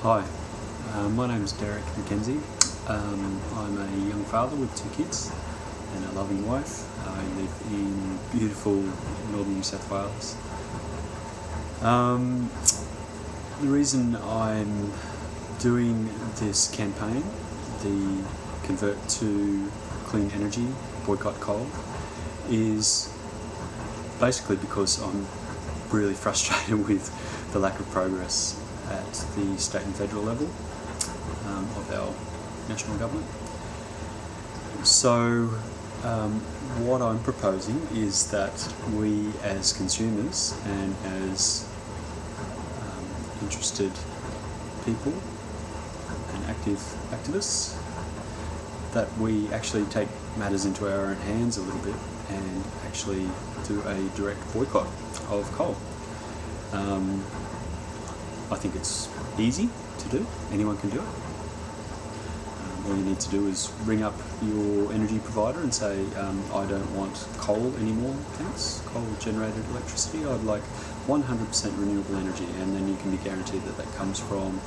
Hi, my name's Derek McKenzie. I'm a young father with 2 kids and a loving wife. I live in beautiful northern New South Wales. The reason I'm doing this campaign, the Convert to Clean Energy, Boycott Coal, is basically because I'm really frustrated with the lack of progress at the state and federal level of our national government. So what I'm proposing is that we as consumers and as interested people and activists, that we actually take matters into our own hands a little bit and actually do a direct boycott of coal. I think it's easy to do. Anyone can do it. All you need to do is ring up your energy provider and say, I don't want coal anymore, thanks. Coal-generated electricity. I'd like 100% renewable energy, and then you can be guaranteed that that comes from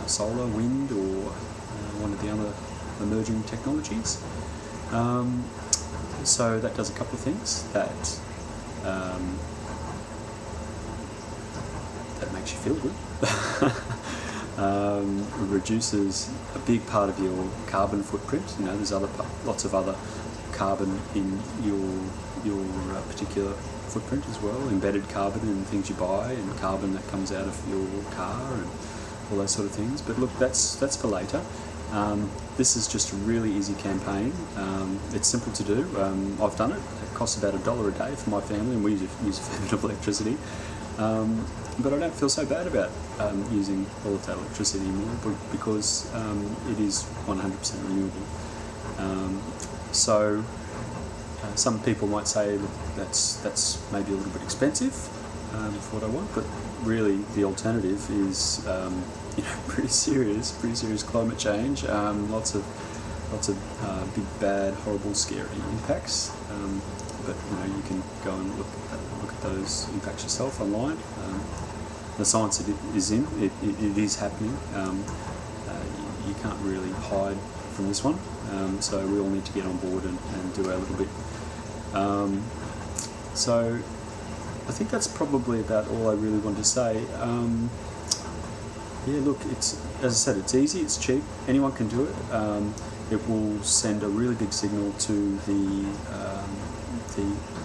solar, wind, or one of the other emerging technologies. So that does a couple of things. That makes you feel good. Reduces a big part of your carbon footprint. You know, there's lots of other carbon in your particular footprint as well. Embedded carbon in things you buy, and carbon that comes out of your car, and all those sort of things. But look, that's for later. This is just a really easy campaign. It's simple to do. I've done it. It costs about $1 a day for my family, and we use a fair bit of electricity. But I don't feel so bad about using all of that electricity anymore because it is 100% renewable. So some people might say, look, that's maybe a little bit expensive for what I want, but really the alternative is pretty serious climate change. Lots of big, bad, horrible, scary impacts. But you can go and look at those impacts yourself online. The science it is in, it is happening. You can't really hide from this one. So we all need to get on board and do our little bit. So I think that's probably about all I really want to say. Yeah, look, as I said, it's easy, it's cheap, anyone can do it. It will send a really big signal to the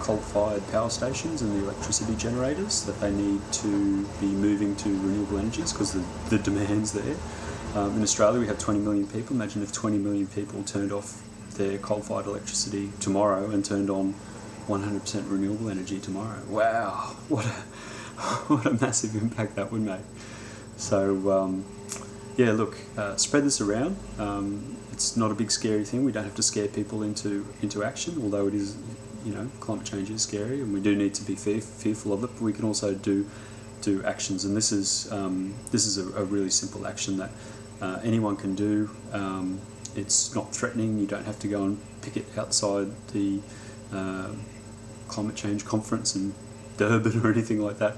coal-fired power stations and the electricity generators that they need to be moving to renewable energies because the demand's there. In Australia we have 20 million people. Imagine if 20 million people turned off their coal-fired electricity tomorrow and turned on 100% renewable energy tomorrow. Wow, what a massive impact that would make. So yeah, look, spread this around. It's not a big scary thing. We don't have to scare people into action, although it is, climate change is scary and we do need to be fearful of it, but we can also do actions, and this is a really simple action that anyone can do. It's not threatening. You don't have to go and picket outside the climate change conference in Durban or anything like that.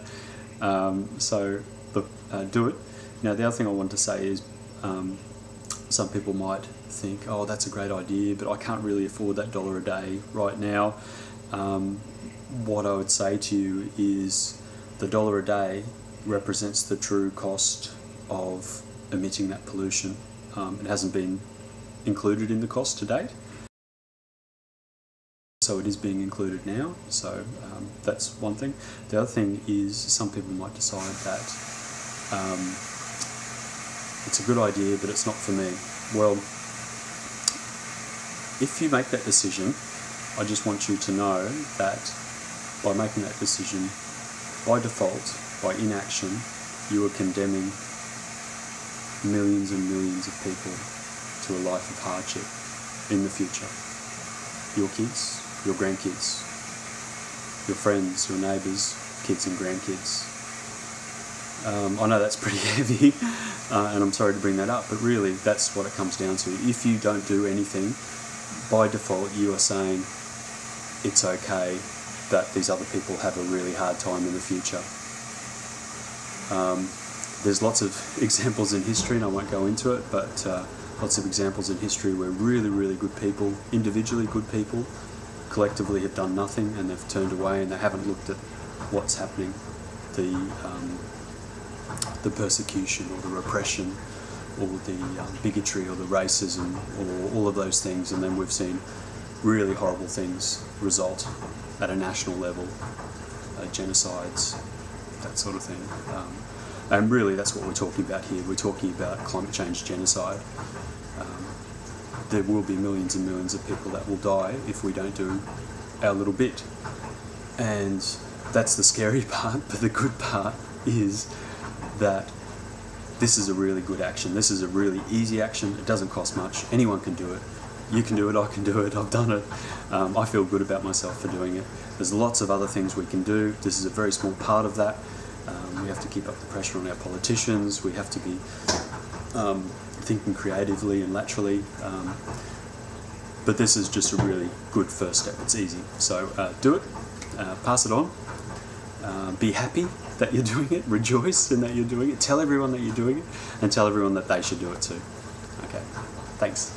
So look, do it. Now the other thing I want to say is some people might think, oh, that's a great idea, but I can't really afford that $1 a day right now. What I would say to you is the $1 a day represents the true cost of emitting that pollution. It hasn't been included in the cost to date, so it is being included now. So that's one thing. The other thing is some people might decide that it's a good idea, but it's not for me. Well, if you make that decision, I just want you to know that by making that decision, by default, by inaction, you are condemning millions and millions of people to a life of hardship in the future. Your kids, your grandkids, your friends, your neighbours, kids and grandkids. I know that's pretty heavy, and I'm sorry to bring that up, but really that's what it comes down to. If you don't do anything, by default you are saying it's okay that these other people have a really hard time in the future. There's lots of examples in history, and I won't go into it, but lots of examples in history where really, really good people, individually good people, collectively have done nothing and they've turned away and they haven't looked at what's happening, the persecution or the repression or the bigotry or the racism or all of those things, and then we've seen really horrible things result at a national level, genocides, that sort of thing. And really that's what we're talking about here. We're talking about climate change genocide. There will be millions and millions of people that will die if we don't do our little bit. And that's the scary part, but the good part is that this is a really good action. This is a really easy action. It doesn't cost much. Anyone can do it. You can do it, I can do it, I've done it. I feel good about myself for doing it. There's lots of other things we can do. This is a very small part of that. We have to keep up the pressure on our politicians. We have to be thinking creatively and laterally. But this is just a really good first step. It's easy. So do it, pass it on, be happy that you're doing it, rejoice in that you're doing it, tell everyone that you're doing it, and tell everyone that they should do it too. Okay, thanks.